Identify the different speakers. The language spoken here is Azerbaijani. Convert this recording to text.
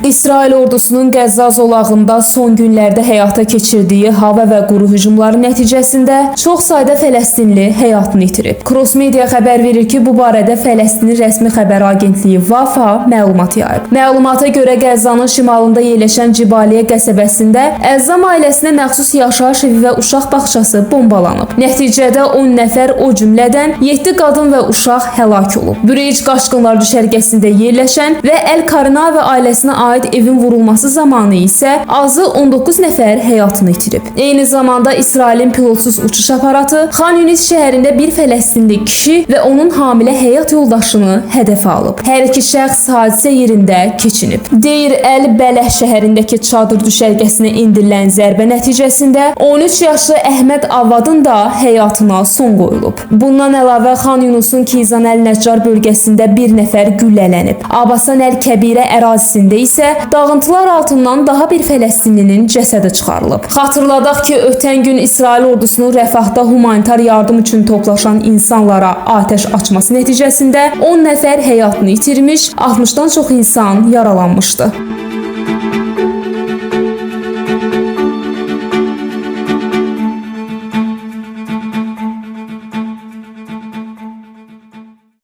Speaker 1: İsrail ordusunun Qəzza zolağında son günlərdə həyata keçirdiyi hava və quru hücumları nəticəsində çox sayda Fələstinli həyatını itirib. Cross Media xəbər verir ki, bu barədə Fələstinin rəsmi xəbər agentliyi Vafa məlumat yayıb. Məlumata görə Qəzzanın şimalında yerləşən Cibaliyə qəsəbəsində Əzzam ailəsinə məxsus yaşayış evi və uşaq bağçası bombalanıb. Nəticədə 10 nəfər, o cümlədən 7 qadın və uşaq həlak olub. Büreyc qaçqınlar düşərgəsində yerləşən və Əl-Karina və ailəsinə aid evin vurulması zamanı isə azı 19 nəfər həyatını itirib. Eyni zamanda İsrailin pilotsuz uçuş aparatı Xan Yunis şəhərində bir Fələstinli kişi və onun hamilə həyat yoldaşını hədəfə alıb. Hər iki şəxs hadisə yerində keçinib. Deyir Əl-Bələh şəhərindəki çadır düşərgəsinə endirilən zərbə nəticəsində 13 yaşlı Əhməd Avadın da həyatına son qoyulub. Bundan əlavə Xan Yunusun Kizan Əl-Nəccar bölgəsində bir nəfər güllələnib. Abasan Əl-Kəbirə ərazisində isə dağıntılar altından daha bir Fələstinlinin cəsədi çıxarılıb. Xatırladaq ki, ötən gün İsrail ordusunun Rəfahda humanitar yardım üçün toplaşan insanlara atəş açması nəticəsində 10 nəfər həyatını itirmiş, 60-dan çox insan yaralanmışdı.